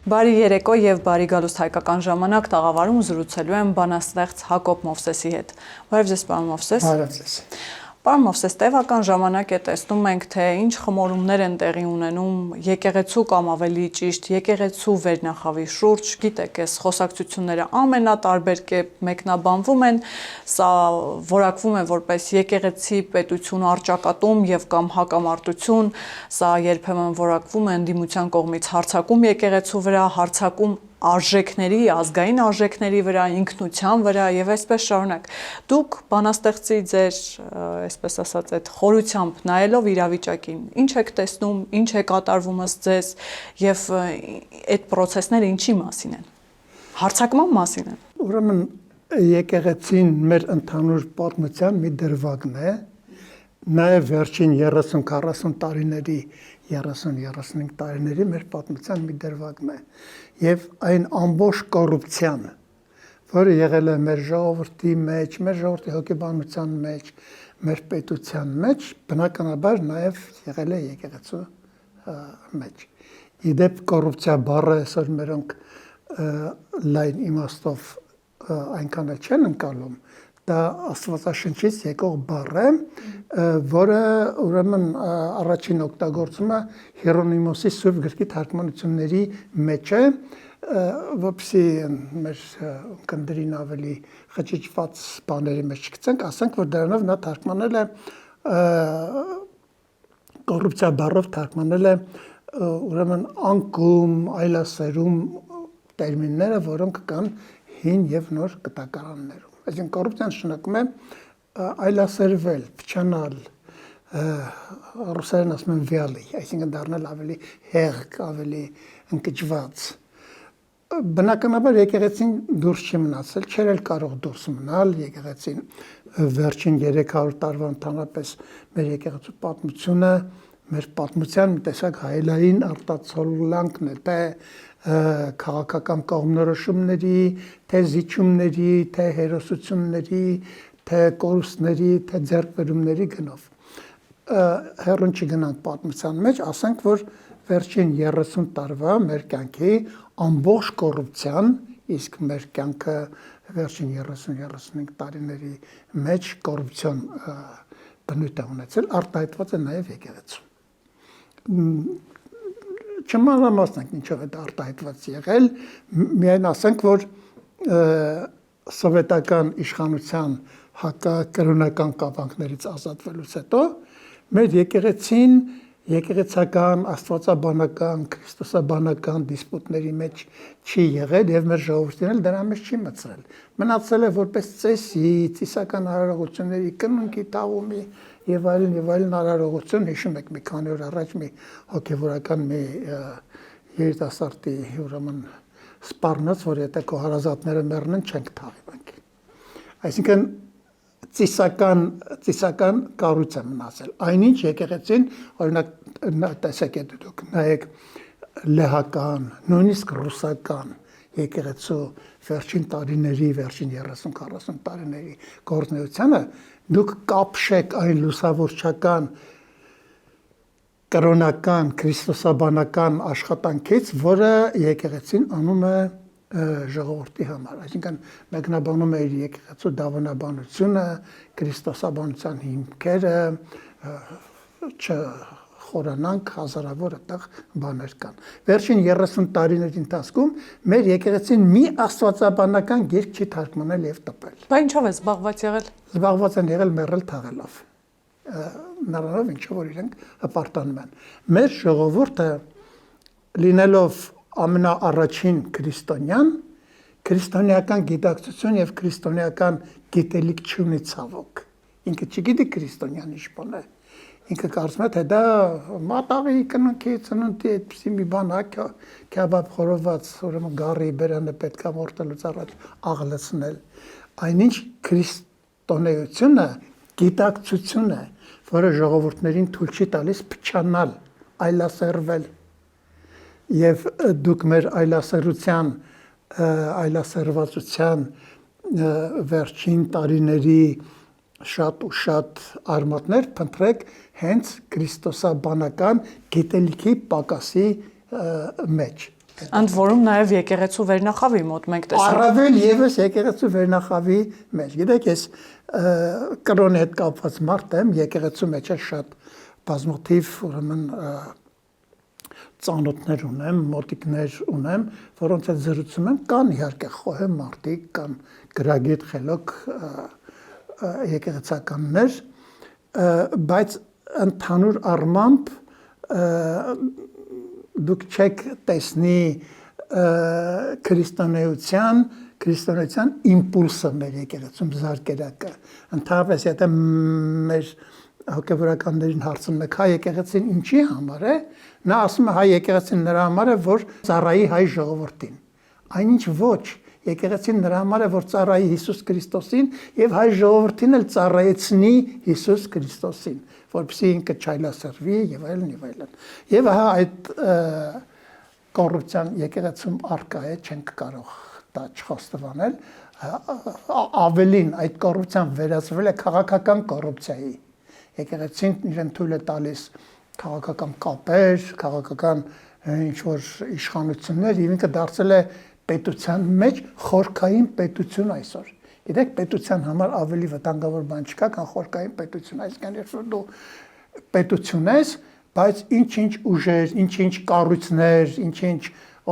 Բարի երեկո եւ բարի գալուստ հայկական ժամանակ տաղավարում զրուցելու եմ բանաստեղծ Հակոբ Մովսեսի հետ։ Բարև ձեզ, պարոն Մովսես։ Բարև ձեզ։ Պարոն Մովսես, տևական ժամանակ է տեսնում ենք, թե ինչ խմորումներ են տեղի ունենում եկեղեցու կամ ավելի ճիշտ եկեղեցու վերնախավի շուրջ, գիտեք, այս խոսակցությունները ամենատարբեր կերպ մեկնաբանվում են, սա որակվում է որպես եկեղեցի պետություն առճակատում եւ կամ հակամարտություն, սա երբեմն որակվում է ընդդիմության կողմից հարձակում եկեղեցու վրա, հարձակում արժեքների, ազգային արժեքների վրա, ինքնության վրա եւ այսպես շարունակ։ Դուք բանաստեղծի ձեր, այսպես ասած, այդ խորությամբ նայելով իրավիճակին, ինչ եք տեսնում, ինչ է կատարվում ըստ ձեզ եւ այդ process-ները ինչի մասին են։ Հարձակման մասին են։ Ուրեմն եկեղեցին մեր ընդհանուր պատմության մի դրվագն է, նաեւ վերջին 30-40 տարիների 30-35 տարիների մեր պատմության մի դրվագն է եւ այն ամբողջ կոռուպցիան, որը եղել է մեր ժողովրդի մեջ, մեր ժողովրդի հոգեբանության մեջ, մեր պետության մեջ, բնականաբար նաեւ եղել է եկեղեցու մեջ։ Իդեպ կոռուպցիա բառը այսօր մերոնք լայն իմաստով այնքան էլ չեն ընկալում, դա Աստվածաշնչից եկող բառ է, որը ուրեմն առաջին օգտագործումը Հիերոնիմոսի Սուրբ գրքի թարգմանությունների մեջ է, որպեսզի մեր կնդրին ավելի խճճված բաների մեջ չգցենք, ասենք, որ դրանով նա թարգմանել է կոռուպցիա բառով թարգմանել է ուրեմն անկում, այլասերում տերմինները, որոնք կան հին եւ նոր կտակարաններում։ Այսինքն կոռուպցիան նշանակում է այլասերվել, փչանալ, ռուսերեն ասում են վյալի, այսինքն դառնալ ավելի հեղք, ավելի ընկճված։ Բնականաբար եկեղեցին դուրս չի մնացել, չէր էլ կարող դուրս մնալ, եկեղեցին վերջին 300 տարվա ընդհանրապես մեր եկեղեցու պատմությունը, մեր պատմության մի տեսակ հայելային արտացոլանքն է, թե քաղաքական կողմնորոշումների, թե զիջումների, թե հերոսությունների, թե կորուստների, թե ձեռքբերումների գնով։ Հեռուն չգնանք պատմության մեջ, ասենք, որ վերջին 30 տարվա մեր կյանքի ամբողջ կոռուպցիան, իսկ մեր կյանքը վերջին 30-35 տարիների մեջ կոռուպցիոն բնույթ է ունեցել, արտահայտված է նաև եկեղեցում։ Չմանրամասնենք ինչով է դա արտահայտված եղել, միայն ասենք, որ սովետական իշխանության հակակրոնական կապանքներից ազատվելուց հետո մեր եկեղեցին եկեղեցական, աստվածաբանական, քրիստոսաբանական դիսպուտների մեջ չի եղել եւ մեր ժողովուրդին էլ դրա մեջ չի մտցրել։ Մնացել է որպես ծեսի, ծիսական արարողությունների կնունքի տաղումի եւ այլն արարողություն, հիշում եք մի քանի օր առաջ մի հոգեվորական մի երիտասարդի ուրեմն սպառնաց, որ եթե քո հարազատները մեռնեն, չենք թաղի մենք։ Այսինքն ծիսական կառույց է մնացել։ Այնինչ եկեղեցին, օրինակ տեսեք դուք, նայեք լեհական, նույնիսկ ռուսական եկեղեցու վերջին տարիների, վերջին 30-40 տարիների գործունեությանը, դուք կապշեք այն լուսավորչական, կրոնական, քրիստոսաբանական աշխատանքից, որը եկեղեցին անում է ժողովրդի համար, այսինքն մեկնաբանում է իր եկեղեցու դավանաբանությունը, քրիստոսաբանության հիմքերը, չխորանանք հազարավոր այդտեղ բաներ կան։ Վերջին 30 տարիների ընթացքում մեր եկեղեցին մի աստվածաբանական գիրք չի թարգմանել եւ տպել։ Բա ինչով է զբաղված եղել։ Զբաղված են եղել մեռել թաղելով։ Նրանով ինչով որ իրենք հպարտանում են։ Մեր ժողովուրդը լինելով ամենաառաջին քրիստոնյան, քրիստոնեական գիտակցություն եւ քրիստոնեական գիտելիք չունի ցավոք։ Ինքը չգիտի քրիստոնյան ինչ բան է։ Ինքը կարծում է, թե դա մատաղի կնունքի ծնունդի այդպիսի մի բան է, քյաբաբ խորոված, ուրեմն գարի բերանը պետք է մորտելուց առաջ աղլեցնել։ Այնինչ քրիստոնեությունը գիտակցություն է, որը ժողովուրդներին թույլ չի տալիս փչանալ, այլասերվել։ Եվ դուք մեր այլասերվածության վերջին տարիների շատ ու շատ արմատներ փնտրեք հենց քրիստոսաբանական գիտելիքի պակասի մեջ։ Ընդ որում նաև եկեղեցու վերնախավի մոտ մենք տեսանք։ Առավել եւս եկեղեցու վերնախավի մեջ։ Գիտեք, ես կրոնի հետ կապված մարդ եմ, եկեղեցու մեջ է շատ բազմաթիվ ուրեմն ծանոթներ ունեմ, մոտիկներ ունեմ, որոնց հետ զրուցում եմ, կան իհարկե խոհեմ մարդիկ, կան գրագետ խելոք եկեղեցականներ, բայց ընդհանուր առմամբ դուք չեք տեսնի քրիստոնեության իմպուլսը մեր եկեղեցում զարգերակը։ Ընդհանրապես, եթե մեր հոգևորականներին հարցնում եք, հայ եկեղեցին ինչի համար է, նա ասում է հայ եկեղեցին նրա համար է, որ ծառայի հայ ժողովրդին։ Այնինչ ոչ, եկեղեցին նրա համար է, որ ծառայի Հիսուս Քրիստոսին եւ հայ ժողովրդին էլ ծառայեցնի Հիսուս Քրիստոսին, որպեսզի ինքը չայլասրվի եւ այլն եւ այլն։ Եվ հա այդ կոռուպցիան եկեղեցում արկա է, չենք կարող դա չխոստովանել, ավելին այդ կոռուպցիան վերածվել է քաղաքական կոռուպցիայի։ Եկեղեցին իրեն թույլ է տալիս քաղաքական կապեր, քաղաքական ինչ որ իշխանություններ, եւ ինքը դարձել է պետության մեջ խորքային պետություն այսօր։ Գիտեք, պետության համար ավելի վտանգավոր բան չկա, քան խորքային պետություն, այսինքն երբ որ դու պետություն ես, բայց ինչ-ինչ ուժեր, ինչ-ինչ կառույցներ, ինչ-ինչ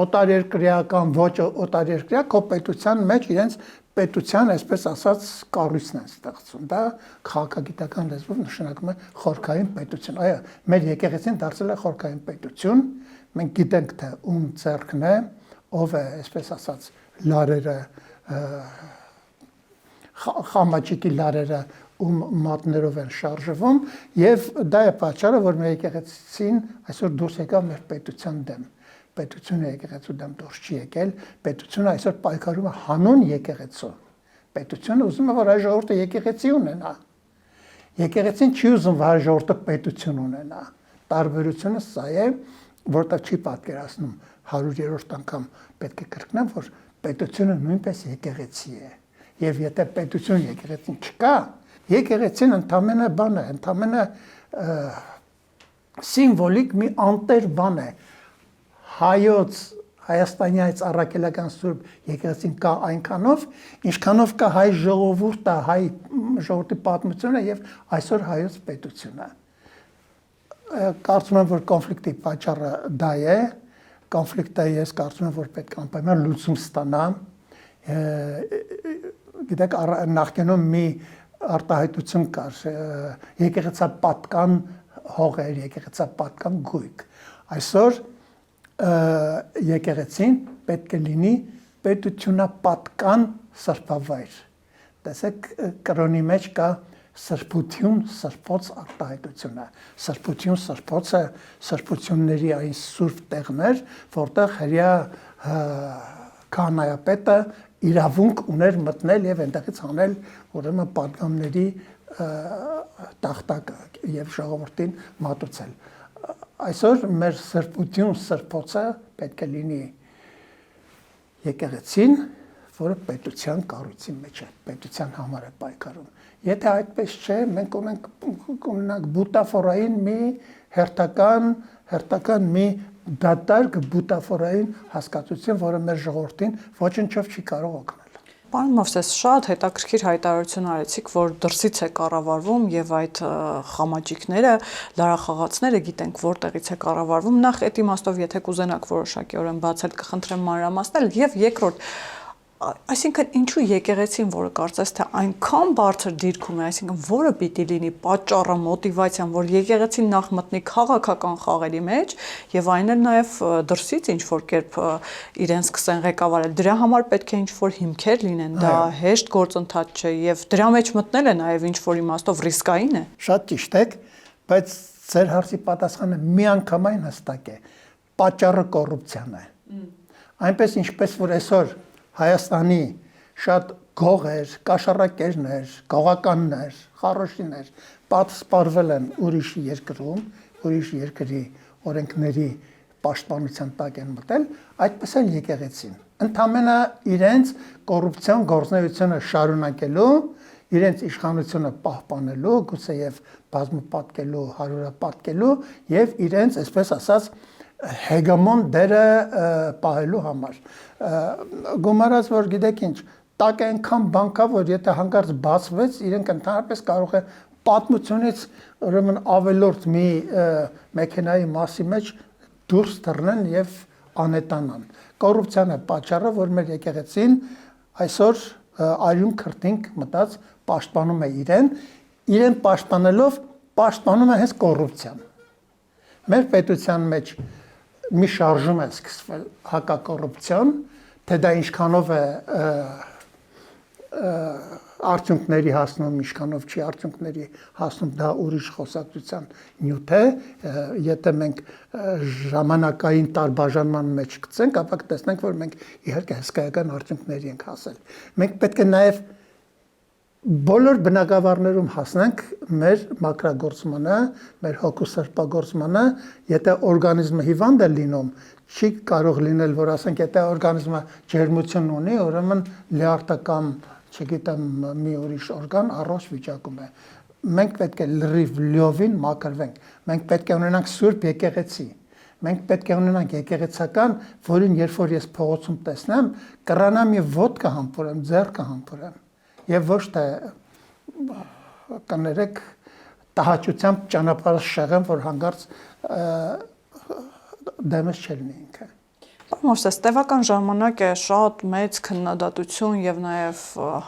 օտարերկրյական, ոչ օտարերկրյա քո պետության մեջ իրենց պետության, այսպես ասած, կառույցն են ստեղծում։ Դա քաղաքագիտական լեզվով նշանակում է խորքային պետություն։ Այո, մեր եկեղեցին դարձել է խորքային պետություն։ Մենք գիտենք, թե ում ձեռքն է, ով է, այսպես ասած, լարերը, խամաճիկի լարերը ում մատներով են շարժվում, եւ դա է պատճառը, որ մեր եկեղեցին այսօր դուրս եկավ մեր պետության դեմ։ Պետությունը եկեղեցու դեմ դուրս չի եկել, պետությունը այսօր պայքարում է հանուն եկեղեցու։ Պետությունը ուզում է, որ հայ ժողովուրդը եկեղեցի ունենա։ Եկեղեցին չի ուզում, որ հայ ժողովուրդը պետություն ունենա։ Տարբերությունը սա է, որտեղ չի պատկերացնում 100-րդ անգամ պետք է կրկնեմ, որ պետությունը նույնպես եկեղեցի է։ Եվ եթե պետություն եկեղեցին չկա, եկեղեցին ընդամենը բան է, ընդամենը սիմվոլիկ մի անտեր բան է։ Հայոց Հայաստանյաց առաքելական Սուրբ եկեղեցին կա այնքանով, ինչքանով կա հայ ժողովուրդը, հայ ժողովրդի պատմությունը եւ այսօր հայոց պետությունը։ Կարծում եմ, որ կոնֆլիկտի պատճառը դա է, կոնֆլիկտը ես կարծում եմ, որ պետք է անպայման լուծում ստանա։ Գիտեք, նախկինում մի արտահայտություն կար, եկեղեցապատկան հողեր, եկեղեցապատկան գույք։ Այսօր եկեղեցին պետք է լինի պետությունապատկան սրբավայր։ Տեսեք, կրոնի մեջ կա սրբություն, սրբոց արտահայտությունը։ Սրբություն, սրբոցը սրբությունների այն սուրբ տեղներ, որտեղ հրյա քահանայապետը իրավունք ուներ մտնել եւ այնտեղից հանել ուրեմն պատգամների տախտակը եւ ժողովրդին մատուցել։ Այսօր մեր սրբություն, սրբոցը պետք է լինի եկեղեցին, որը պետության կառույցի մեջ է, պետության համար է պայքարում։ Եթե այդպես չէ, մենք ունենք բուտաֆորային մի հերթական մի դատարկ բուտաֆորային հասկացություն, որը մեր ժողովրդին ոչնչով չի կարող օգնել։ Պարոն Մովսես, շատ հետաքրքիր հայտարարություն արեցիք, որ դրսից է կառավարվում եւ այդ խամաճիկները, լարախաղացները գիտենք որտեղից է կառավարվում։ Նախ այդ իմաստով, եթե կուզենաք որոշակիորեն բացել, կխնդրեմ մանրամասնել եւ երկրորդ, այսինքն ինչու եկեղեցին, որը կարծես թե այնքան բարձր դիրքում է, այսինքն որը պիտի լինի պատճառը, մոտիվացիան, որ եկեղեցին նախ մտնի քաղաքական խաղերի մեջ եւ այն էլ նաեւ դրսից ինչ որ կերպ իրեն սկսեն ղեկավարել։ Դրա համար պետք է ինչ որ հիմքեր լինեն, դա հեշտ գործընթաց չէ եւ դրա մեջ մտնելը նաեւ ինչ որ իմաստով ռիսկային է։ Շատ ճիշտ եք, բայց ձեր հարցի պատասխանը միանգամայն հստակ է։ Պատճառը կոռուպցիան է։ Այնպես ինչպես որ այսօր Հայաստանի շատ գողեր, կաշառակերներ, գողականներ, խառոշիներ պատսպարվել են ուրիշ երկրում, ուրիշ երկրի օրենքների պաշտպանության տակ են մտել, այդպես էլ եկեղեցին։ Ընդամենը իրենց կոռուպցիոն գործունեությունը շարունակելու, իրենց իշխանությունը պահպանելու, գուցե եւ բազմապատկելու, հարյուրապատկելու եւ իրենց, այսպես ասած, հեգեմոն դերը պահելու համար։ Գումարած որ գիտեք ինչ, տակ այնքան բան կա, որ եթե հանկարծ բացվեց, իրենք ընդհանրապես կարող է պատմությունից ուրեմն ավելորդ մի մեքենայի մասի մեջ դուրս թռնեն եւ անետանան։ Կոռուպցիան է պատճառը, որ մեր եկեղեցին այսօր արյուն քրտինք մտած պաշտպանում է իրեն պաշտպանելով պաշտպանում է հենց կոռուպցիան։ Մեր պետության մեջ մի շարժում է սկսվել հակակոռուպցիոն, թե դա ինչքանով է արդյունքների հասնում, ինչքանով չի արդյունքների հասնում, դա ուրիշ խոսակցության նյութ է, եթե մենք ժամանակային տարբաժանման մեջ գցենք, ապա կտեսնենք, որ մենք իհարկե հսկայական արդյունքների ենք հասել։ Մենք պետք է նաև բոլոր բնակավարներում հասնենք մեր մաքրագործմանը, մեր հոգու սրբագործմանը, եթե օրգանիզմը հիվանդ է լինում, չի կարող լինել, որ ասենք, եթե օրգանիզմը ջերմություն ունի, ուրեմն լյարդական, չգիտեմ, մի ուրիշ օրգան առողջ վիճակում է։ Մենք պետք է լրիվ լյովին մաքրվենք։ Մենք պետք է ունենանք սուրբ եկեղեցի։ Մենք պետք է ունենանք եկեղեցական, որին երբ որ ես փողոցում տեսնեմ, կռանամ եւ ոտկա համբուրեմ, ձեռքը համբուրեմ։ Եվ ոչ թե կներեք տհաճությամբ ճանապարհը շեղեմ, որ հանգարց դեմս չելնի ինքը։ Մովսես, տևական ժամանակ է շատ մեծ քննադատություն եւ նաեւ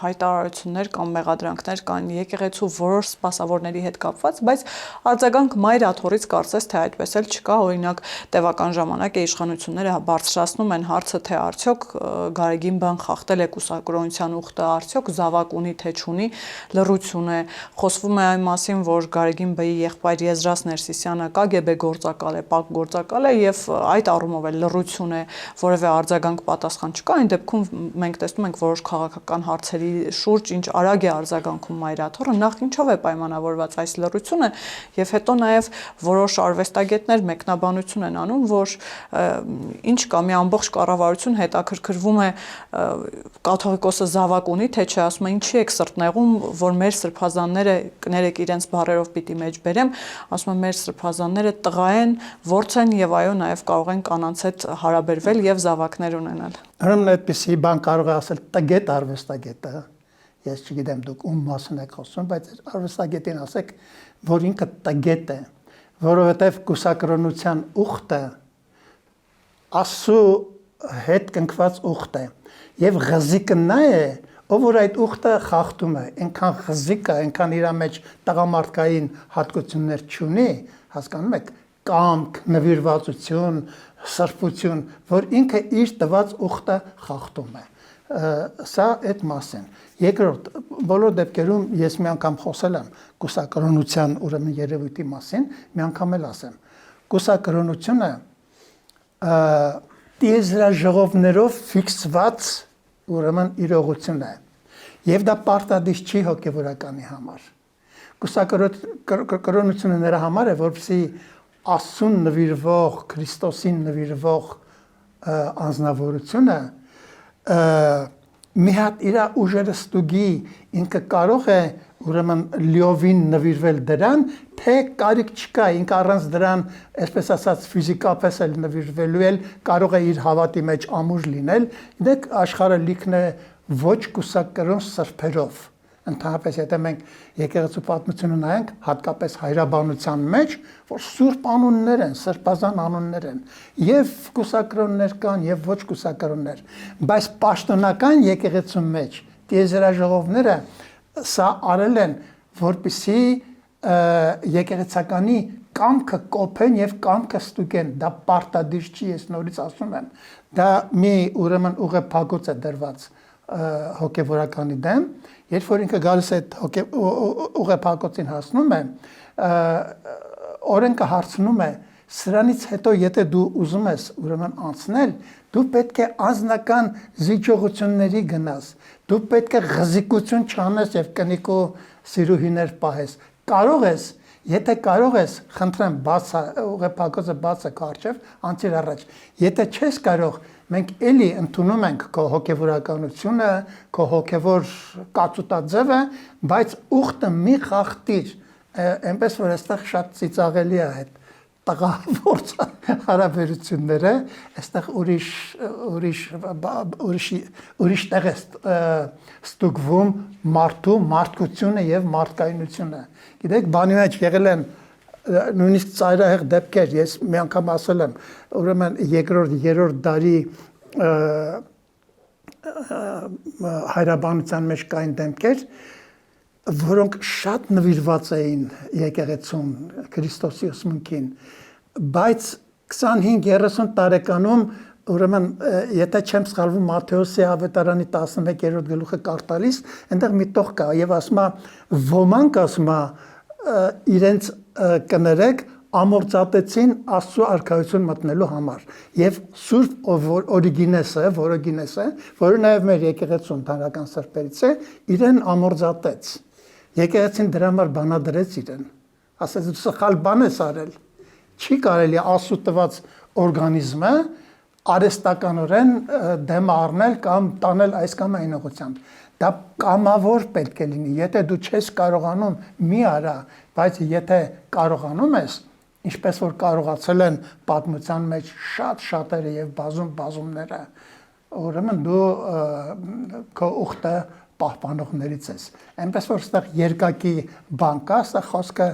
հայտարարություններ կամ մեղադրանքներ կան եկեղեցու որոշ սպասավորների հետ կապված, բայց արձագանք մայր աթոռից կարծես թե այդպես էլ չկա, օրինակ տևական ժամանակ է իշխանությունները բարձրացնում են հարցը, թե արդյոք Գարեգին բան խախտել է կուսակրոնության ուխտը, արդյոք զավակ ունի թե չունի, լռություն է, խոսվում է այն մասին, որ Գարեգին բեի եղբայր Եզրաս Ներսիսյանը KGB գործակալ է, ՊԱԿ գործակալ է եւ այդ առումով էլ լռություն է, որևէ արձագանք պատասխան չկա, այն դեպքում մենք տեսնում ենք որոշ քաղաքական հարցերի շուրջ ինչ արագ է արձագանքում մայր աթոռը, նախ ինչով է պայմանավորված այս լռությունը եւ հետո նաեւ որոշ արվեստագետներ մեկնաբանություն են անում, որ ինչ կա մի ամբողջ կառավարություն հետաքրքրվում է կաթողիկոսը զավակ ունի, թե չէ, ասում է ինչի եք սրտնեղում, որ մեր սրբազանները կներեք իրենց բառերով պիտի մեջ բերեմ, ասում է մեր սրբազանները տղա են, ворց են եւ այո նաեւ կարող են կանանց հետ հարաբերվել եւ զավակներ ունենալ։ Ուրեմն այդպեսի բան կարող է ասել տգետ արվեստագետը, ես չգիտեմ դուք ում մասին եք խոսում, բայց արվեստագետին ասեք, որ ինքը տգետ է, որովհետեւ կուսակրոնության ուխտը Աստծո հետ կնքված ուխտ է եւ ղզիկը նա է, ով որ այդ ուխտը խախտում է, այնքան ղզիկ է, այնքան իր մեջ տղամարդկային հատկություններ չունի, հասկանում եք, կամք, նվիրվածություն, սրբություն, որ ինքը իր տված ուխտը խախտում է։ Սա այդ մասն։ Երկրորդ, բոլոր դեպքերում ես մի անգամ խոսել եմ կուսակրոնության ուրեմն երևույթի մասին, մի անգամ էլ ասեմ։ Կուսակրոնությունը տիեզերաժողովներով ֆիքսված ուրեմն իրողություն է։ Եվ դա պարտադիր չի հոգևորականի համար։ Կուսակրոնությունը նրա համար է, որպեսզի Աստծուն նվիրվող, Քրիստոսին նվիրվող անձնավորությունը մի հատ իր ուժերը ստուգի, ինքը կարող է ուրեմն լիովին նվիրվել դրան, թե կարիք չկա, ինքը առանց դրան, այսպես ասած, ֆիզիկապես էլ նվիրվելու էլ կարող է իր հավատի մեջ ամուր լինել, դեք աշխարհը լիքն է ոչ կուսակրոն սրբերով։ Ընդհանրապես եթե մենք եկեղեցու պատմությունը նայենք, հատկապես հայրաբանության մեջ, որ սուրբ անուններ են, սրբազան անուններ են, եւ կուսակրոններ կան, եւ ոչ կուսակրոններ, բայց պաշտոնական եկեղեցու մեջ տիեզերաժողովները սա արել են, որպեսզի եկեղեցականի կամքը կոփեն եւ կամքը ստուգեն, դա պարտադիր չի, ես նորից ասում եմ, դա մի ուրեմն ուղեփակոց է դրված հոգևորականի դեմ, երբ որ ինքը գալիս է ուղեփակոցին հասնում է, օրենքը հարցնում է, սրանից հետո եթե դու ուզում ես ուրեմն անցնել, դու պետք է անձնական զիջողությունների գնաս, դու պետք է ղզիկություն չանես եւ կնիկու սիրուհիներ պահես, կարող ես, եթե կարող ես, խնդրեմ, ուղեփակոցը բաց է քո առջև, անցիր առաջ, եթե չես կարող, մենք էլի ընդունում ենք քո հոգևորականությունը, քո հոգևոր կացուտաձևը, բայց ուխտը մի խախտիր, այնպես որ այստեղ շատ ծիծաղելի է այդ տղա-ворց հարաբերությունները, այստեղ ուրիշ տեղ է ստուգվում մարդու մարդկությունը եւ մարդկայնությունը։ Գիտեք, բանի մեջ եղել են նույնիսկ ծայրահեղ դեպքեր, ես մի անգամ ասել եմ, ուրեմն երկրորդ, երրորդ դարի հայրաբանության մեջ կային դեպքեր, որոնք շատ նվիրված էին եկեղեցուն Քրիստոսի ուսմունքին, բայց 25-30 տարեկանում ուրեմն եթե չեմ սխալվում Մատթեոսի ավետարանի 11-րդ գլուխը կարդալիս, այնտեղ մի տող կա եւ ասում է ոմանք ասում է իրենց կներեք ամորձատեցին Աստծո արքայություն մտնելու համար եւ Սուրբ Օրիգինեսը, որը նաեւ մեր եկեղեցու ընդհանրական սրբերից է, իրեն ամորձատեց։ Եկեղեցին դրա համար բանադրեց իրեն։ Ասեց դու սխալ բան ես արել։ Չի կարելի Աստծո տված օրգանիզմը արհեստականորեն դեմ առնել կամ տանել այս կամ այն ուղղությամբ։ Դա կամավոր պետք է լինի։ Եթե դու չես կարողանում, մի արա, բայց եթե կարողանում ես, ինչպես որ կարողացել են պատմության մեջ շատերը եւ բազումները, ուրեմն դու քո ուխտը պահպանողներից ես։ Այնպես որ այստեղ երկակի բան կա, այստեղ խոսքը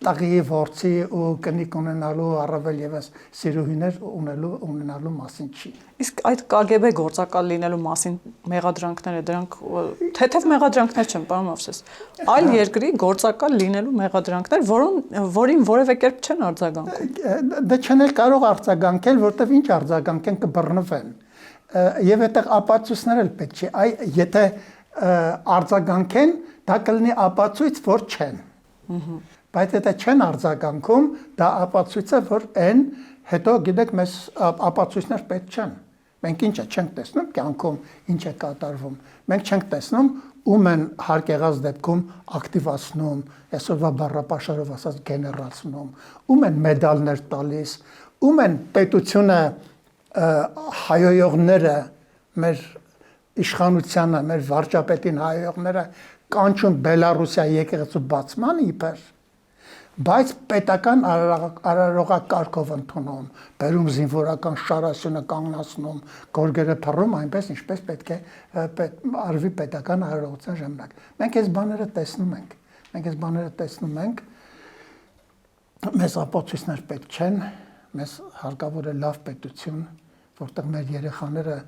տղի, ворցի ու կնիկ ունենալու առավել եւս սիրուհիներ ունենալու մասին չի։ Իսկ այդ KGB գործակալ լինելու մասին մեղադրանքները դրանք թեթև մեղադրանքներ չեն, պարոն Մովսես, այլ երկրի գործակալ լինելու մեղադրանքներ, որին որևէ կերպ չեն արձագանքում։ Դա չեն էլ կարող արձագանքել, որտեվ ինչ արձագանքեն կբռնվեն։ Եվ այդտեղ ապացույցներ էլ պետք չի։ Եթե արձագանքեն, դա կլինի ապացույց, որ չեն։ Բայց եթե չեն արձագանքում, դա ապացույց է, որ այն հետո գիտեք մեզ ապացույցներ պետք չեն։ Մենք ինչ չենք տեսնում կյանքում, ինչ է կատարվում։ Մենք չենք տեսնում ում են հարկ եղած դեպքում ակտիվացնում, այսօրվա բառապաշարով ասած գեներացնում, ում են մեդալներ տալիս, ում են պետությունը հայոյողները մեր իշխանությանը, մեր վարչապետին հայոյողները կանչում Բելարուսիա եկեղեցու բացման իբր, բայց պետական արարողակարգով ընդունում, բերում զինվորական շարասյունը կանգնացնում, գորգերը թռում այնպես, ինչպես պետք է արվի պետական արարողության ժամանակ։ Մենք այս բաները տեսնում ենք, մեզ ապացույցներ պետք չեն, մեզ հարկավոր է լավ պետություն, որտեղ մեր երեխաները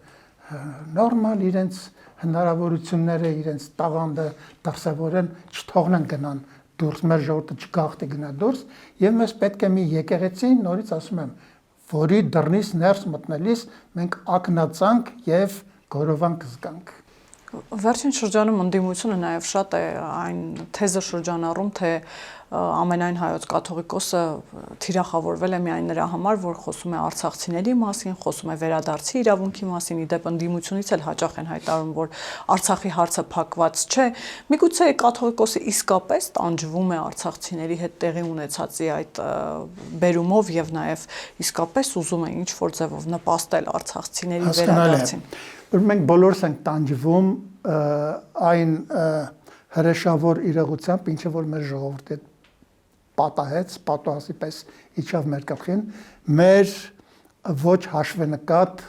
նորմալ իրենց հնարավորությունները, իրենց տաղանդը դրսևորեն, չթողնեն գնան դուրս, մեր ժողովուրդը չգաղթի գնա դուրս, եւ մեզ պետք է մի եկեղեցի, նորից ասում եմ, որի դռնից ներս մտնելիս մենք ակնածանք եւ գորովանք զգանք։ Վերջին շրջանում ընդդիմությունը նաև շատ է այն թեզը շրջանառում, թե ամենայն հայոց կաթողիկոսը թիրախավորվել է միայն նրա համար, որ խոսում է արցախցիների մասին, խոսում է վերադարձի իրավունքի մասին, իդեպ ընդդիմությունից էլ հաճախ են հայտարարում, որ Արցախի հարցը փակված չէ։ Միգուցե կաթողիկոսը իսկապես տանջվում է արցախցիների հետ տեղի ունեցածի այդ բերումով եւ նաև իսկապես ուզում է ինչ-որ ձևով նպաստել արցախցիների վերադարձին։ Որ մենք բոլորս ենք տանջվում այն հրեշավոր իրողությամբ, ինչը որ մեր ժողովուրդը պատահեց, պատահասի պես իջավ մեր գլխին, մեր ոչ հաշվենկատ,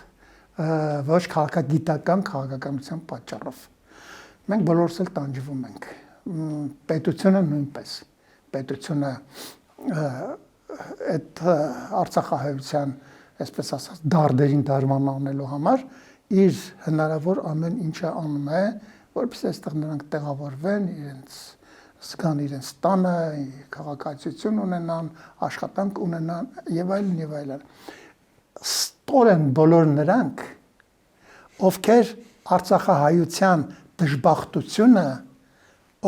ոչ քաղաքագիտական քաղաքականության պատճառով։ Մենք բոլորս էլ տանջվում ենք։ Պետությունը նույնպես։ Պետությունը այդ Արցախահայության, այսպես ասած, դարդերին դարման անելու համար իր հնարավոր ամեն ինչը անում է, որպես այստեղ նրանք տեղավորվեն, իրենց զգան իրենց տանը, քաղաքացիություն ունենան, աշխատանք ունենան եւ այլն եւ այլն։ Ստորեն բոլոր նրանք, ովքեր Արցախահայության դժբախտությունը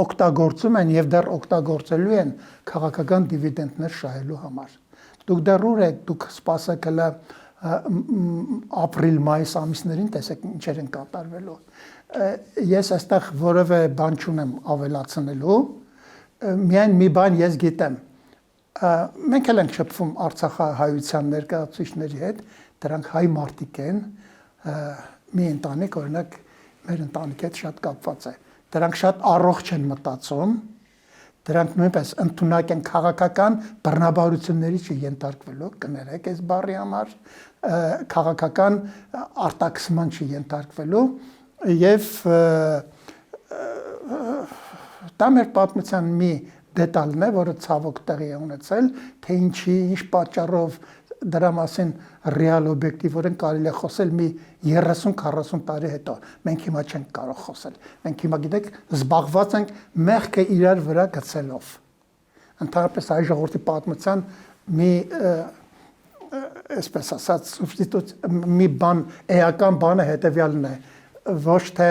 օգտագործում են եւ դեռ օգտագործելու են քաղաքական դիվիդենդներ շահելու համար։ Դուք դեռ ուր եք, դուք սպասեք հələ ապրիլ-մայիս ամիսներին տեսեք ինչեր են կատարվելու։ Ես այստեղ որևէ բան չունեմ ավելացնելու, միայն մի բան ես գիտեմ։ Մենք էլ ենք շփվում Արցախահայության ներկայացուցիչների հետ, դրանք հայ մարդիկ են, մի ընտանիք, օրինակ մեր ընտանիքի հետ շատ կապված է։ Դրանք շատ առողջ են մտածում, Դրանք նույնպես ընդունակ են քաղաքական բռնաբարությունների չենթարկվելու, կներեք այս բառի համար, քաղաքական արտաքսման չենթարկվելու եւ դա մեր պատմության մի դետալն է, որը ցավոք տեղի է ունեցել, թե ինչ պատճառով դրա մասին ռեալ օբյեկտիվորեն կարելի է խոսել մի 30-40 տարի հետո։ Մենք հիմա չենք կարող խոսել։ Մենք հիմա գիտեք, զբաղված ենք մեղքը իրար վրա գցելով։ Ընդհանրապես հայ ժողովրդի պատմության մի այսպես ասած մի բան, էական բանը հետևյալն է, ոչ թե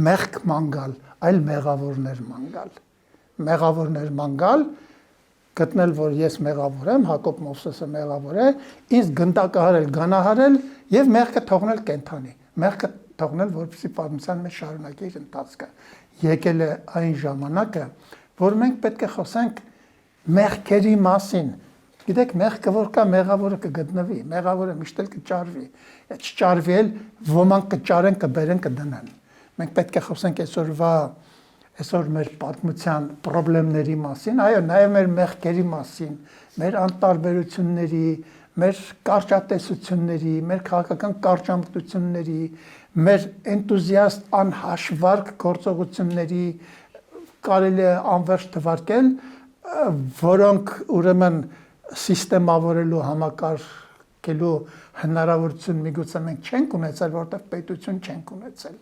մեղք մանգալ, այլ մեղավորներ մանգալ։ Մեղավորներ մանգալ, գտնել, որ ես մեղավոր եմ, Հակոբ Մովսեսը մեղավոր է, ինձ գնդակահարել, գանահարել եւ մեղքը թողնել կենթանի։ Մեղքը թողնել, որպեսզի պատմության մեջ շարունակի իր ընթացքը։ Եկել է այն ժամանակը, որ մենք պետք է խոսենք մեղքերի մասին։ Գիտեք, մեղքը որ կա, մեղավորը կգտնվի, մեղավորը միշտ էլ կճարվի։ Չճարվի էլ ոմանք կճարեն, կբերեն, կդնեն։ Մենք պետք է խոսենք այսօր մեր պատմության խնդիրների մասին, այո, նաև մեր մեղքերի մասին, մեր անտարբերությունների, մեր կարճատեսությունների, մեր քաղաքական կարճամտությունների, մեր էնտուզիաստ անհաշվարկ գործողությունների կարելի է անվերջ թվարկել, որոնք ուրեմն սիստեմավորելու համակարգելու հնարավորություն միգուցե մենք չենք ունեցել, որովհետև պետություն չենք ունեցել։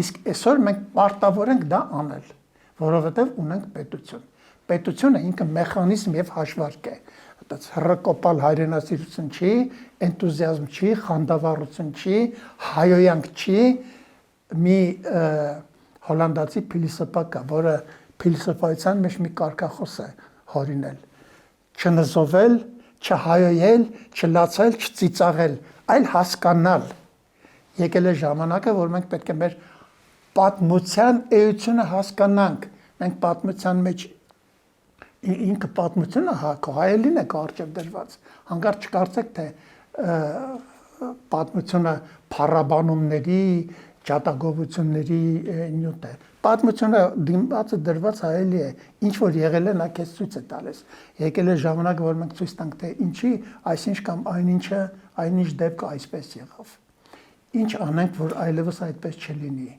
Իսկ այսօր մենք պարտավոր ենք դա անել, որովհետև ունենք պետություն։ Պետությունը ինքը մեխանիզմ եւ հաշվարկ է։ Այդպես հռկոպալ հայրենասիրություն չի, էնտուզիազմ չի, խանդավառություն չի, հայոյանք չի։ Մի հոլանդացի փիլիսոփա կա, որը փիլիսոփայության մեջ մի կարգախոս է հորինել. չնզովել, չհայոյել, չլացել, չծիծաղել, այլ հասկանալ։ Եկել է ժամանակը, որ մենք պետք է մեր պատմության էությունը հասկանանք։ Մենք պատմության մեջ ինքը պատմությունը հայելին է կարճև դրված։ Հանկարծ չկարծեք, թե պատմությունը փառաբանումների, ջատագովությունների նյութ է։ Պատմությունը դիմացը դրված հայելի է, ինչ որ եղել է, նա քեզ ցույց է տալիս։ Եկել է ժամանակը, որ մենք ցույց տանք, թե ինչի այսինչ կամ այնինչ դեպքը այսպես եղավ։ Ինչ անենք, որ այլևս այդպես չլինի։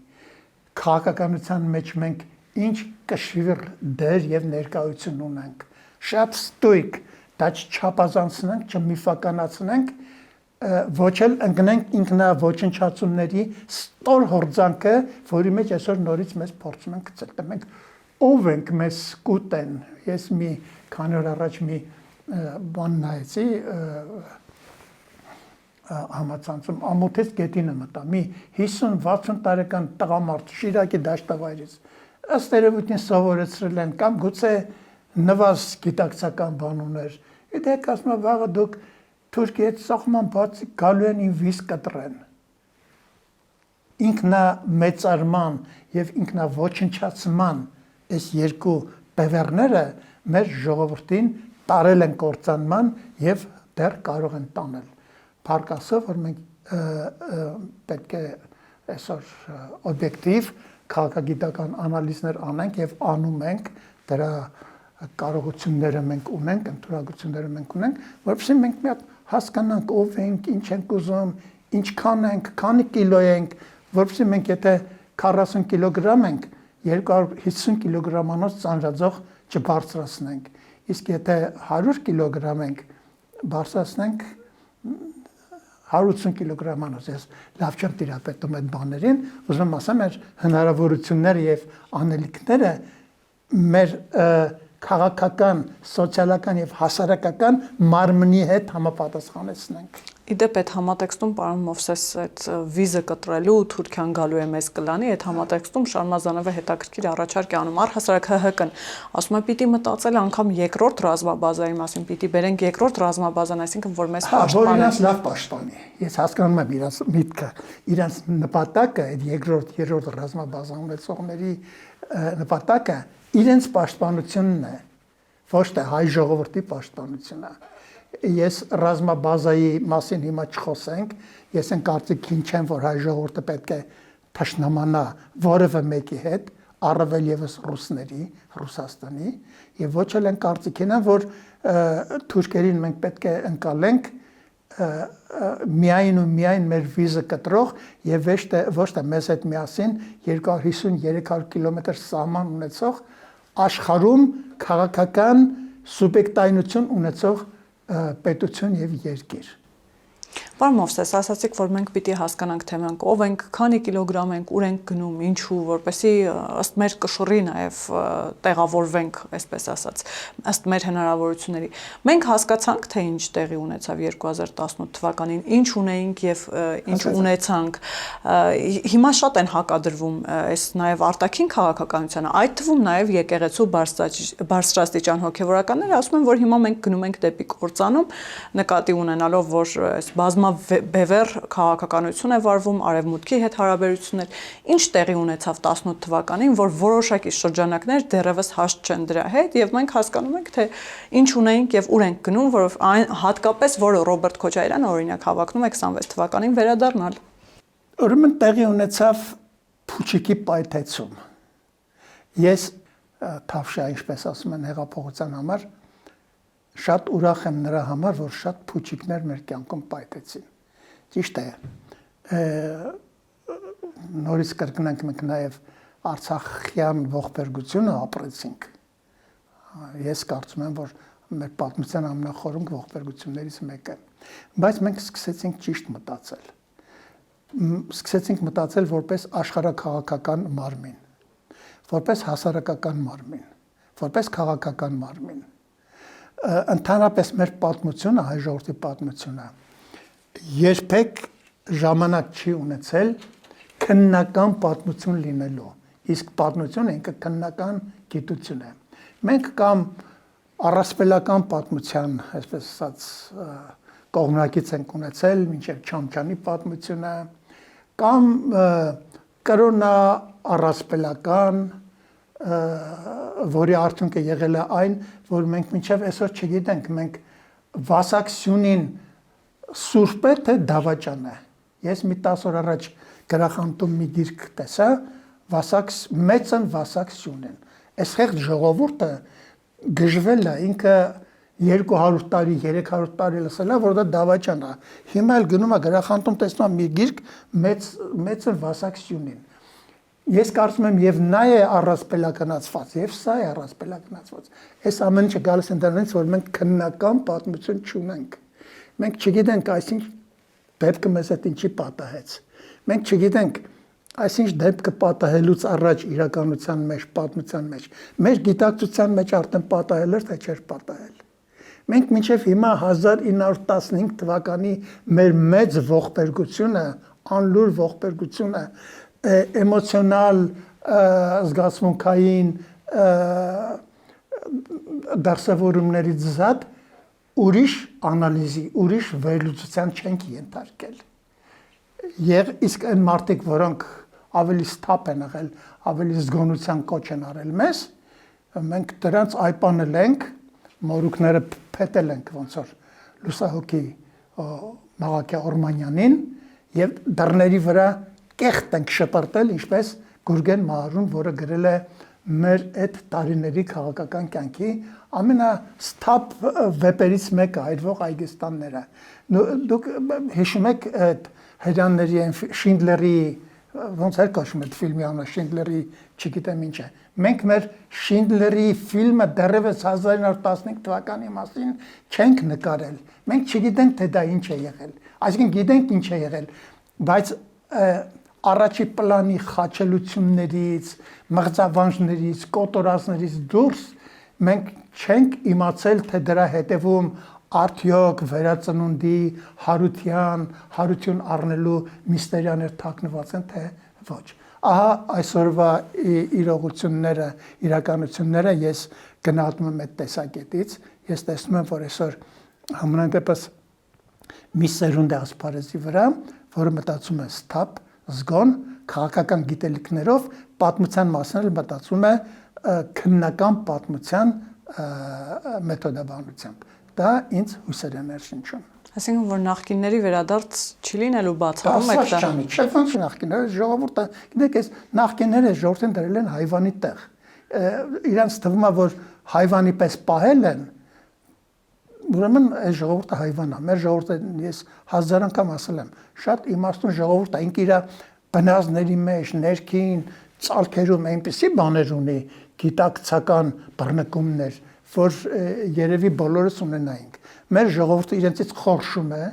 Քաղաքականության մեջ մենք ինչ կշիռ դեր եւ ներկայություն ունենք։ Շատ ստույգ, դա չչափազանցնենք, չմիֆականացնենք, ոչ էլ ընկնենք ինքնաոչնչացումների ստոր հորձանքը, որի մեջ այսօր նորից մեզ փորձում ենք գցել։ Դա մենք ով ենք, մեզ կուտեն։ Ես մի քանի օր առաջ մի բան նայեցի, համացանցում ամոթեց գետինը մտա, մի 50-60 տարեկան տղամարդ Շիրակի դաշտավայրից, ըստ երևույթին սովորեցրել են, կամ գուցե նվազ գիտակցական բան ուներ, դեք ասում եմ, վաղը դուք Թուրքիայից ծախման բացի գալու են ին վիզ կտրեն։ Ինքնամեծարման եւ ինքնաոչնչացման այս երկու բևեռները մեր ժողովրդին տարել են կործանման եւ դեռ կարող են տանել։ Փառք Աստծո, որ մենք պետք է այսօր օբյեկտիվ քաղաքագիտական անալիզներ անենք եւ անում ենք, դրա կարողությունները մենք ունենք, ընդունակությունները մենք ունենք, որովհետեւ մենք մի հատ հասկանանք ով ենք, ինչ ենք ուզում, ինչքան ենք, քանի կիլո ենք, որովհետեւ մենք եթե 40 կիլոգրամ ենք, 250 կիլոգրամանոց ծանրաձող չբարձրացնենք։ Իսկ եթե 100 կիլոգրամ ենք, բարձրացնենք 180 կիլոգրամանոց։ Ես լավ չեմ տիրապետում այդ բաներին, ուզում եմ ասեմ, մեր հնարավորությունները եւ անելիքները մեր քաղաքական, սոցիալական եւ հասարակական մարմնի հետ համապատասխանեցնենք։ Իդեպ այդ համատեքստում պարոն Մովսես այդ վիզը կտրելու Թուրքիան գալու է մեզ կլանի, այդ համատեքստում Շարմազանովը հետաքրքիր առաջարկ է անում առհասարակ ՀՀԿ-ն, ասում է պիտի մտածել անգամ երկրորդ ռազմաբազայի մասին, պիտի բերենք երկրորդ ռազմաբազան, այսինքն որ մեզ պաշտպանի։ Որ իրաց լավ պաշտպանի։ Ես հասկանում եմ իրաց միտքը, իրաց նպատակը այդ երկրորդ, երրորդ ռազմաբազա ունեցողների նպատակը իրենց պաշտպանությունն է, ոչ թե հայ ժողովրդի պաշտպանությունը։ Ես ռազմաբազայի մասին հիմա չխոսենք, ես այն կարծիքին չեմ, որ հայ ժողովուրդը պետք է թշնամանա որևէ մեկի հետ, առավել եւս ռուսների, Ռուսաստանի, եւ ոչ էլ են կարծիքին, որ թուրքերին մենք պետք է ընկալենք միայն ու միայն մեր վիզը կտրող եւ ոչ թե մեզ հետ միասին 250-300 կիլոմետր սահման ունեցող աշխարհում քաղաքական սուբյեկտայնություն ունեցող պետություն եւ երկիր։ Պարոն Մովսես, ասացիք, որ մենք պիտի հասկանանք, թե մենք ով ենք, քանի կիլոգրամ ենք, ուր ենք գնում, ինչու, որպեսզի ըստ մեր կշռի նաև տեղավորվենք, այսպես ասած, ըստ մեր հնարավորությունների։ Մենք հասկացանք, թե ինչ տեղի ունեցավ 2018 թվականին, ինչ ունեինք եւ ինչ ունեցանք։ Հիմա շատ են հակադրվում այս նաև արտաքին քաղաքականությանը, այդ թվում նաև եկեղեցու բարձրաստիճան հոգեվորականները ասում են, որ հիմա մենք գնում ենք դեպի կործանում, նկատի ունենալով, որ այս բազմաբևեռ քաղաքականություն է վարվում, արևմուտքի հետ հարաբերություններ, ինչ տեղի ունեցավ 18 թվականին, որ որոշակի շրջանակներ դեռևս հաստ չեն դրա հետ, եւ մենք հասկանում ենք, թե ինչ ունեինք եւ ուր ենք գնում, որով հատկապես որ Ռոբերտ Քոչարյանը օրինակ հավակնում է 26 թվականին վերադառնալ։ Ուրեմն տեղի ունեցավ փուչիկի պայթեցում։ Ես Թավշյա, ինչպես ասում են, հեղափոխության համար շատ ուրախ եմ նրա համար, որ շատ փուչիկներ մեր կյանքում պայթեցին։ Ճիշտ է։ Նորից կրկնենք մենք նաև Արցախյան ողբերգությունը ապրեցինք։ Ես կարծում եմ, որ մեր պատմության ամենախորհուրդ ողբերգություններից մեկը։ Բայց մենք սկսեցինք ճիշտ մտածել։ Սկսեցինք մտածել որպես աշխարհաքաղաքական մարմին, որպես հասարակական մարմին, որպես քաղաքական մարմին։ Ընդհանրապես մեր պատմությունը, հայ ժողովրդի պատմությունը երբեք ժամանակ չի ունեցել քննական պատմություն լինելու, իսկ պատմությունը ինքը քննական գիտություն է։ Մենք կամ առասպելական պատմության, այսպես ասած, կողմնակից ենք ունեցել մինչև Չամչյանի պատմությունը, կամ կրոնա առասպելական, որի արդյունքը եղել է այն, որ մենք մինչև այսօր չգիտենք, մենք Վասակ Սյունին սուրբ է, թե դավաճան է։ Ես մի 10 օր առաջ գրախանութում մի գիրք տեսա, մեծն Վասակ Սյունին։ Այս խեղճ ժողովուրդը գժվել է, ինքը 200 տարի, 300 տարի լսել է, որ դա դավաճան է։ Հիմա էլ գնում է գրախանութում տեսնում է մի գիրք մեծն Վասակ Սյունին։ Ես կարծում եմ եւ նա է առասպելականացված, եւ սա է առասպելականացված։ Այս ամենը չգալիս են դրանից, որ մենք քննական պատմություն չունենք։ Մենք չգիտենք այսինչ դեպքը մեզ հետ ինչի պատահեց։ Մենք չգիտենք այսինչ դեպքը պատահելուց առաջ իրականության մեջ, պատմության մեջ, մեր գիտակցության մեջ արդեն պատահել էր, թե չէր պատահել։ Մենք մինչև հիմա 1915 թվականի մեր մեծ ողբերգությունը, անլուր ողբերգությունը էմոցիոնալ, զգացմունքային դրսևորումներից զատ ուրիշ անալիզի, ուրիշ վերլուծության չենք ենթարկել։ Իսկ այն մարդիկ, որոնք ավելի սթափ են եղել, ավելի զգոնության կոչ են արել մեզ, մենք դրանց այպանել ենք, մորուքները փետել ենք ոնց որ լուսահոգի Մաղաքյա Օրմանյանին եւ դռների վրա կեղտ ենք շպրտել, ինչպես Գուրգեն Մահարուն, որը գրել է մեր այդ տարիների քաղաքական կյանքի ամենասթափ վեպերից մեկը, Այրվող այգեստանները։ Դուք հիշում եք այդ հրյանների Շինդլերի, ոնց էր կոչվում այդ ֆիլմի անունը, Շինդլերի, չգիտեմ ինչ է։ Մենք մեր Շինդլերի ֆիլմը դեռևս 1915 թվականի մասին չենք նկարել։ Մենք չգիտենք, թե դա ինչ է եղել։ Այսինքն գիտենք ինչ է եղել, բայց առաջի պլանի խաչելություններից, մղձավանջներից, կոտորածներից դուրս մենք չենք իմացել, թե դրա հետևում արդյոք վերածնունդի, հարություն առնելու միստերիաներ թաքնված են, թե ոչ։ Ահա այսօրվա իրողությունները, իրականությունները ես գնահատում եմ այդ տեսակետից, ես տեսնում եմ, որ այսօր համենայն դեպս մի սերունդ է ասպարեզի վրա, որը մտածում է սթափ, զգոն, քաղաքական գիտելիքներով, պատմության մասին էլ մտածում է քննական պատմության մեթոդաբանությամբ։ Դա ինձ հույսեր է ներշնչում։ Այսինքն որ նախկինների վերադարձ չի լինելու բացառում եք դա։ Չանի, չէ՞ ոնց նախկինները ժողովուրդը, գիտեք, այս նախկինները ժողովրդին դրել են հայվանի տեղ։ Իրանց թվում է, որ հայվանի պես պահել են, ուրեմն այս ժողովուրդը հայվան է։ Մեր ժողովուրդը ես 1000 անգամ ասել եմ, շատ իմաստուն ժողովուրդ է, ինքը իր բնազների մեջ, ներքին ցալքերում այնպիսի բաներ ունի, գիտակցական բռնկումներ, որ երևի բոլորս ունենայինք։ Մեր ժողովուրդը իրենցից խորշում է,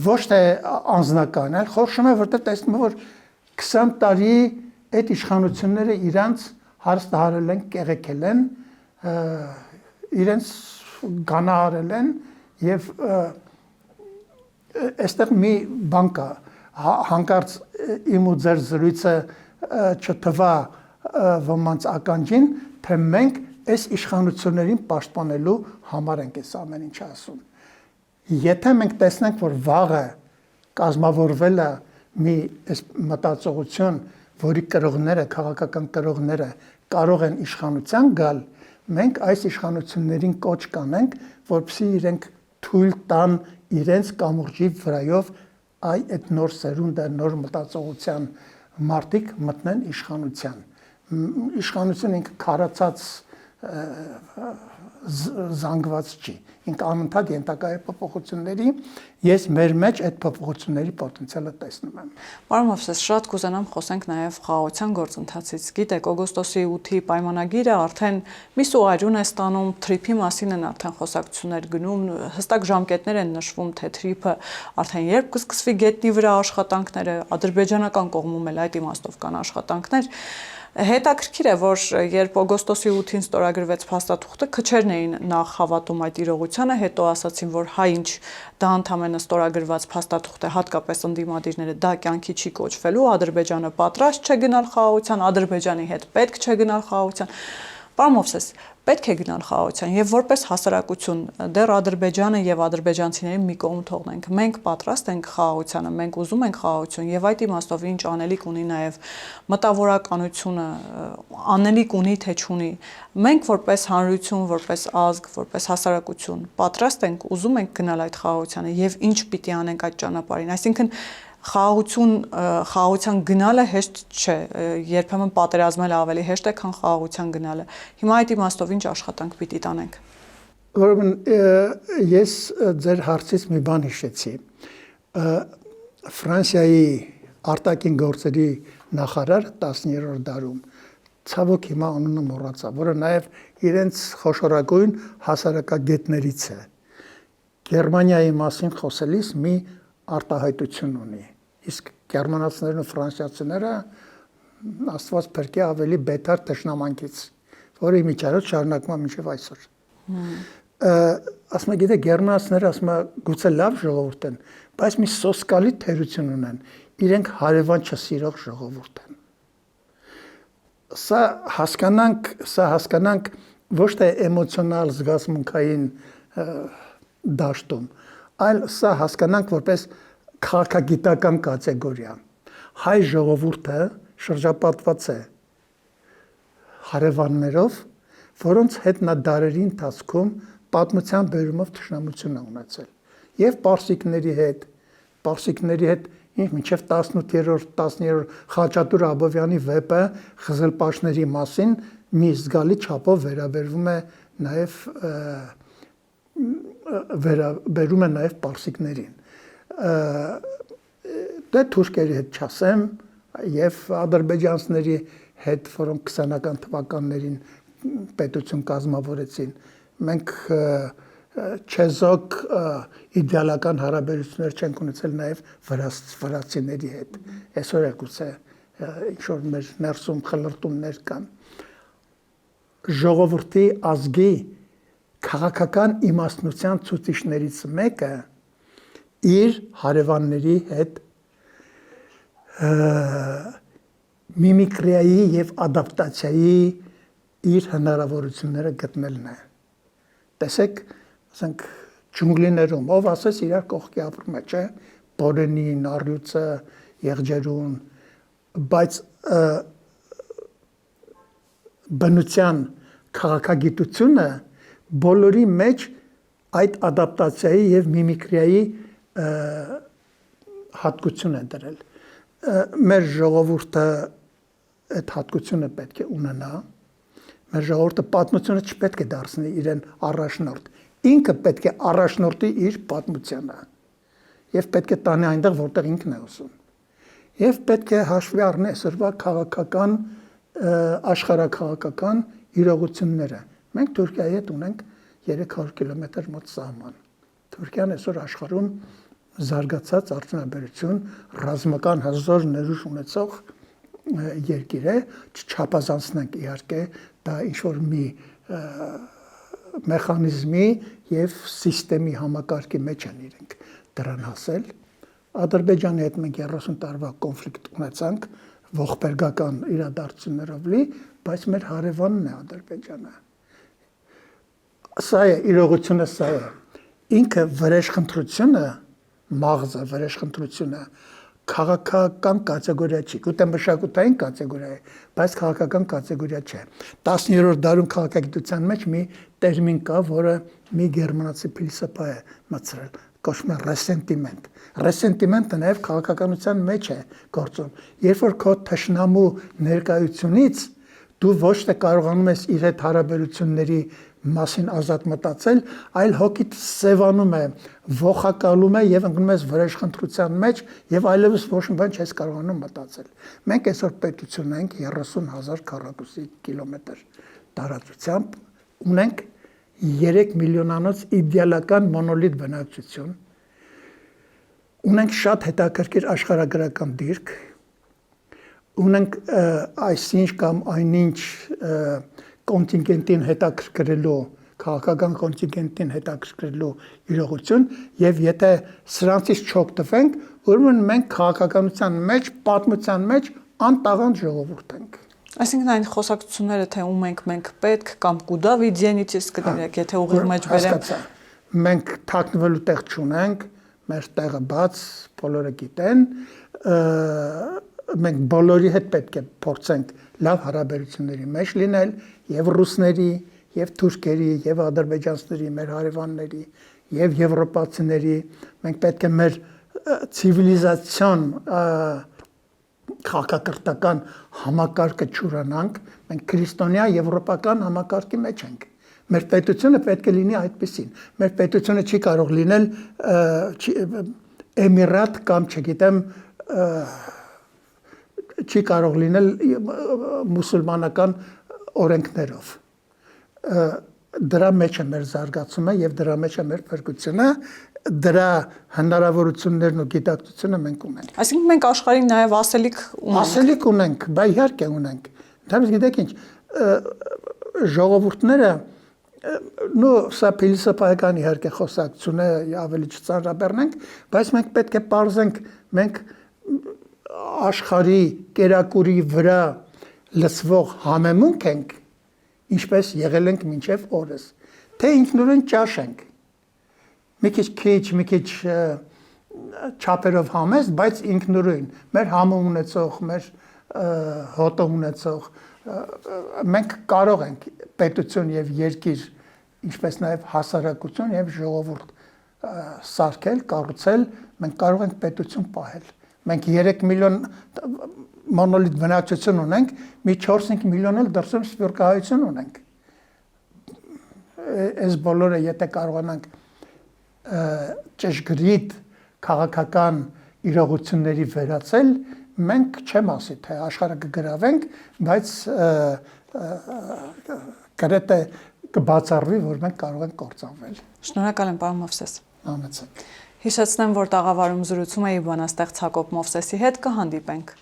ոչ թե անձնական, այլ խորշում է, որտեղ տեսնում է, որ 20 տարի այդ իշխանությունները իրանց հարստահարել են, կեղեքել են, իրենց գանահարել են եւ այստեղ մի բան կա, հանկարծ իմ ու ձեր զրույցը չթվա ոմանց ականջին, թե մենք այս իշխանություններին պաշտպանելու համար ենք այս ամեն ինչ ասում։ Եթե մենք տեսնենք, որ վաղը կազմավորվել է մի այս մտածողություն, որի կրողները, քաղաքական կրողները կարող են իշխանության գալ, մենք այս իշխանություններին կոչ կանենք, որպեսզի իրենք թույլ տան իրենց կամուրջի վրայով այդ նոր սերունդը, նոր մտածողության մարդիկ մտնեն իշխանության։ Իշխանությունը ինքը քարացած զանգված չի, ինքը անընդհատ ենթակա է փոփոխությունների, ես մեր մեջ այդ փոփոխությունների պոտենցիալը տեսնում եմ։ Պարոն Մովսես, շատ կուզենամ խոսենք նաև խաղաղության գործընթացից։ Գիտեք, օգոստոսի 8-ի պայմանագիրը արդեն մի սուղարյուն է ստանում, թրիփի մասին են արդեն խոսակցություններ գնում, հստակ ժամկետներ են նշվում, թե թրիփը արդեն երբ կսկսվի գետնի վրա աշխատանքները, ադրբեջանական կողմում էլ այդ իմաստով կան աշխատանքներ։ Հետաքրքիր է, որ երբ օգոստոսի 8-ին ստորագրվեց փաստաթուղթը, քչերն էին նախ հավատում այդ իրողությանը, հետո ասացին, որ հայ ինչ դա ընդամենը ստորագրված փաստաթուղթ է, հատկապես ընդդիմադիրները դա կյանքի չի կոչվելու, Ադրբեջանը պատրաստ չէ գնալ խաղաղության, Ադրբեջանի հետ պետք չէ գնալ խաղաղության։ Պարոն Մովսես, պետք է գնալ խաղաղության եւ որպես հասարակություն դեռ Ադրբեջանը եւ ադրբեջանցիներին մի կողմ թողնենք։ Մենք պատրաստ ենք խաղաղությանը, մենք ուզում ենք խաղաղություն եւ այդ իմաստով ինչ անելիք ունի նաեւ մտավորականությունը, անելիք ունի թե չունի։ Մենք որպես հանրություն, որպես ազգ, որպես հասարակություն պատրաստ ենք, ուզում ենք գնալ այդ խաղաղությանը եւ ինչ պիտի անենք այդ ճանապարհին։ Այսինքն խաղաղության գնալը հեշտ չէ, երբեմն պատերազմելը ավելի հեշտ է, քան խաղաղության գնալը։ Հիմա այդ իմաստով ինչ աշխատանք պիտի տանենք։ Ուրեմն ես ձեր հարցից մի բան հիշեցի։ Ֆրանսիայի արտաքին գործերի նախարար 10-րդ դարում ցավոք հիմա անունը մոռացա, որը նաև իրենց խոշորագույն հասարակագետներից է։ Գերմանիայի մասին խոսելիս մի արտահայտություն ունի։ Իսկ գերմանացիներն ու ֆրանսիացիները աստված փրկի ավելի բետար թշնամանքից, որը իմիջիայլոց շարունակվում է մինչև այսօր։ Ասում գիտեք, գերմանացիները ասում գուցե լավ ժողովուրդ են, բայց մի սոսկալի թերություն ունեն, իրենք հարևան չսիրող ժողովուրդ են։ Սա հասկանանք ոչ թե էմոցիոնալ զգացմունքային դաշտում, այլ սա հասկանանք որպես քաղաքագիտական կատեգորիա։ Հայ ժողովուրդը շրջապատված է հարևաններով, որոնց հետ նա դարերի ընթացքում պատմության բերումով թշնամություն է ունեցել։ Եվ պարսիկների հետ մինչև 18-րդ, 10-րդ Խաչատուր Աբովյանի վեպը Խզլպաշների մասին մի զգալի չափով վերաբերում է նաև պարսիկներին։ Դե թուրքերի հետ չասեմ եւ ադրբեջանցիների հետ, որոնք 20-ական թվականներին պետություն կազմավորեցին, մենք չեզոք իդեալական հարաբերություններ չենք ունեցել նաև վրացիների հետ։ Այսօր էլ գուցե ինչ-որ մեր ներսում խլրտումներ կան։ Ժողովրդի ազգի քաղաքական իմաստնության ցուցիչներից մեկը իր հարևանների հետ միմիկրիայի եւ ադապտացիայի իր հնարավորությունները գտնելն է։ Տեսեք, ասենք ջունգլիներում, ով ասես իրար կողքի ապրում է, չէ՞, բորենին, առյուծը, եղջերուն, բայց բնության քաղաքագիտությունը բոլորի մեջ այդ ադապտացիայի եւ միմիկրիայի հատկություն են դրել։ Մեր ժողովուրդը այդ հատկությունը պետք է ունենա։ Մեր ժողովուրդը պատմությունը չպետք է դարձնի իրեն առաջնորդ։ Ինքը պետք է առաջնորդի իր պատմությանը եւ պետք է տանի այնտեղ, որտեղ ինքն է ուսում։ Եվ պետք է հաշվի առնի այսօրվա քաղաքական, աշխարհաքաղաքական իրողությունները։ Մենք Թուրքիայի հետ ունենք 300 կիլոմետր մոտ սահման։ Թուրքիան այսօր աշխարհում զարգացած արդյունաբերություն, ռազմական հզոր ներուժ ունեցող երկիր է, չչափազանցնենք իհարկե, դա ինչ-որ մի մեխանիզմի եւ սիստեմի համակարգի մեջ են իրենք դրան հասել։ Ադրբեջանի հետ մենք 30 տարվա կոնֆլիկտ ունեցանք, ողբերգական իրադարձություններով լի, բայց մեր հարևանն է Ադրբեջանը։ Սա է իրողությունը, սա է։ Ինքը վրեժխնդրությունը, մաղձը վրեժխնդրությունը քաղաքական կատեգորիա չի, գուցե մշակութային կատեգորիա է, բայց քաղաքական կատեգորիա չէ։ 10-րդ դարում քաղաքագիտության մեջ մի տերմին կա, որը մի գերմանացի փիլիսոփա է մտցրել, կոչվում է ռեսենտիմենտ։ Ռեսենտիմենտը նաև քաղաքականության մեջ է գործում։ Երբ որ քո թշնամու ներկայությունից դու ոչ թե կարողանում ես իր հետ հարաբերությունների մասին ազատ մտածել, այլ հոգիդ սևանում է, ողակալում է եւ ընկնում ես վրեժխնդրության մեջ եւ այլևս ոչ մի բան չես կարողանում մտածել։ Մենք այսօր պետություն ենք 30,000 քառակուսի կիլոմետր տարածությամբ, ունենք 3 միլիոնանոց իդեալական մոնոլիթ բնակչություն, ունենք շատ հետաքրքիր աշխարհագրական դիրք, ունենք այսինչ կամ այնինչ կոնտինգենտին հետաքրքրելու, քաղաքական կոնտինգենտին հետաքրքրելու իրողություն եւ եթե սրանցից չօգտվենք, ուրեմն մենք քաղաքականության մեջ, պատմության մեջ անտաղանդ ժողովուրդ ենք։ Այսինքն այն խոսակցությունները, թե ում ենք մենք պետք կամ կուդա վիդենիցիս կդիրեք, եթե ուղիղ մեջ բերեմ։ Մենք թաքնվելու տեղ չունենք, մեր տեղը բաց, բոլորը գիտեն, մենք բոլորի հետ պետք է փորձենք լավ հարաբերությունների մեջ լինել, եւ ռուսների, եւ թուրքերի, եւ ադրբեջանցիների, մեր հարևանների, եւ եվրոպացիների, մենք պետք է մեր ցիվիլիզացիոն քաղաքակրթական համակարգը չուրանանք, մենք քրիստոնյա եվրոպական համակարգի մեջ ենք։ Մեր պետությունը պետք է լինի այդպեսին։ Մեր պետությունը չի կարող լինել էմիրատ կամ չգիտեմ չի կարող լինել մուսուլմանական օրենքներով։ Դրա մեջ է մեր զարգացումը եւ դրա մեջ է մեր փրկությունը, դրա հնարավորություններն ու գիտակցությունը մենք ունենք։ Այսինքն մենք աշխարհին նաեւ ասելիք ունենք։ Ասելիք ունենք, բա իհարկե ունենք։ Դրանից գիտեք ինչ, ժողովուրդները սա փիլիսոփայական իհարկե խոսակցություն է, ավելի չծանրաբեռնենք, բայց մենք պետք է պարզենք, մենք աշխարհի կերակուրի վրա լցվող համեմունք ենք, ինչպես եղել ենք մինչև օրս, թե ինքնուրույն ճաշ ենք, մի քիչ չափերով համեստ, բայց ինքնուրույն, մեր համը ունեցող, մեր հոտը ունեցող, մենք կարող ենք պետություն եւ երկիր, ինչպես նաեւ հասարակություն եւ ժողովուրդ սարքել, կառուցել, մենք կարող ենք պետություն պահել։ Մենք 3 միլիոն մոնոլիթ բնակչություն ունենք, մի 4-5 միլիոն էլ դրսում սփյուռքահայություն ունենք։ Այս բոլորը եթե կարողանանք ճշգրիտ քաղաքական իրողությունների վերացել, մենք չեմ ասի, թե աշխարհը կգրավենք, բայց գրեթե կբացառվի, որ մենք կարող ենք կործանվել։ Շնորհակալ եմ, պարոն Մովսես։ Համեցեք։ Հիշեցնեմ, որ տաղավարում զրուցում էի բանաստեղծ Հակոբ Մովսեսի հետ, կհանդիպենք։